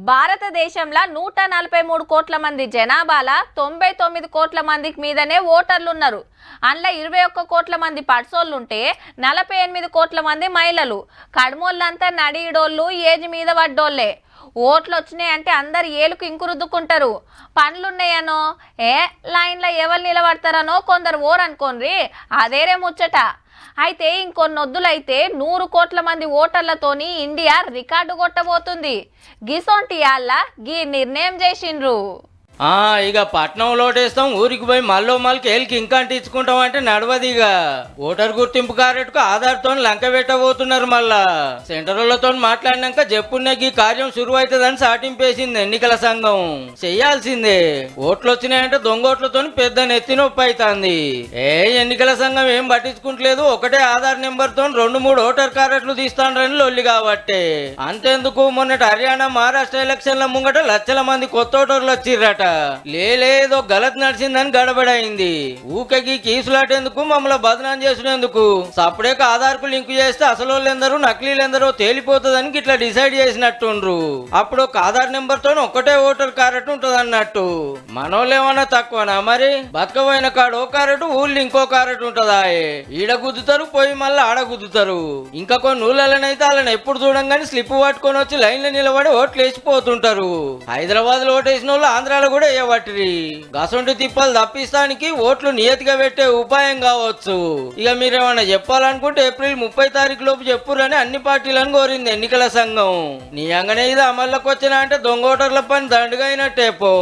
భారతదేశంలో 143 కోట్ల మంది జనాభాల 99 కోట్ల మందికి మీదనే ఓటర్లు ఉన్నారు. అందులో 21 కోట్ల మంది పడ్సోళ్ళుంటే 48 కోట్ల మంది మహిళలు. కడమోళ్ళంతా నడిడోళ్ళు, ఏజ్ మీద పడ్డోళ్ళే. ఓట్లు వచ్చినాయంటే అందరు ఏలుకు ఇంకు రుద్దుకుంటారు. పనులున్నాయనో లైన్లో ఎవరు నిలబడతారనో కొందరు ఓరనుకోండి, అదేరే ముచ్చట. అయితే ఇంకొన్ని వద్దులైతే 100 కోట్ల మంది ఓటర్లతోని ఇండియా రికార్డు కొట్టబోతుంది. గిసొంటి యాళ్ళ గీ నిర్ణయం చేసిండ్రు. ఇక పట్నంలో ఓటేస్తాం, ఊరికి పోయి మళ్ళీ ఏలికి ఇంకా అంటించుకుంటాం అంటే నడవదిగా. ఓటర్ గుర్తింపు కార్డుకు ఆధార్తో లంక పెట్టబోతున్నారు. మళ్ళా సెంటర్లతో మాట్లాడినాక చెప్పున్న ఈ కార్యం శురువు అవుతుందని సాటింపేసింది ఎన్నికల సంఘం. చెయ్యాల్సిందే. ఓట్లు వచ్చినాయంటే దొంగ ఓట్లతో పెద్ద నెత్తి నొప్పి అవుతుంది. ఎన్నికల సంఘం ఏం పట్టించుకుంటలేదు. ఒకటే ఆధార్ నెంబర్ తో 2-3 ఓటర్ కార్డులు తీస్తానని లొల్లి కాబట్టి. అంతేందుకు మొన్నటి హర్యానా, మహారాష్ట్ర ఎలక్షన్ల ముంగట లక్షల మంది కొత్త ఓటర్లు వచ్చిర్రట. లేదో గలత్ నడిచిందని గడబడైంది. ఊకకి కీసులాటేందుకు మమ్మల్ని బదనాం చేసినందుకు సపరేట్ ఆధార్ కు లింక్ చేస్తే అసలు ఎందరో నకిలీలెందరో తేలిపోతుందని ఇట్లా డిసైడ్ చేసినట్టుండ్రు. అప్పుడు ఒక ఆధార్ నెంబర్ తో ఒకటే ఓటర్ కార్డు ఉంటది అన్నట్టు. మనోళ్ళేమన్నా తక్కువనా మరి? బతకపోయిన కాడు ఓ కార్డు, ఊళ్ళు ఇంకో కార్డు ఉంటదా? ఈడ గుద్దుతారు, పోయి మళ్ళీ ఆడ గుద్దుతారు. ఇంకా కొన్ని ఊళ్ళనైతే వాళ్ళని ఎప్పుడు చూడంగానే స్లిప్ పట్టుకొని వచ్చి లైన్ లో నిలబడి ఓట్లు వేసిపోతుంటారు. హైదరాబాద్ లో ఓటేసిన వాళ్ళు ఆంధ్రాలో కూడా వేయబట్టి గసంటి తిప్పలు తప్పిస్తానికి ఓట్లు నియతిగా పెట్టే ఉపాయం కావచ్చు. ఇక మీరేమన్నా చెప్పాలనుకుంటే ఏప్రిల్ 30 తారీఖు లోపు చెప్పురని అన్ని పార్టీలను కోరింది ఎన్నికల సంఘం. నీ అంగనే ఇది అమల్లోకి వచ్చినా అంటే దొంగ ఓటర్ల పని దండుగా అయినట్టే పో.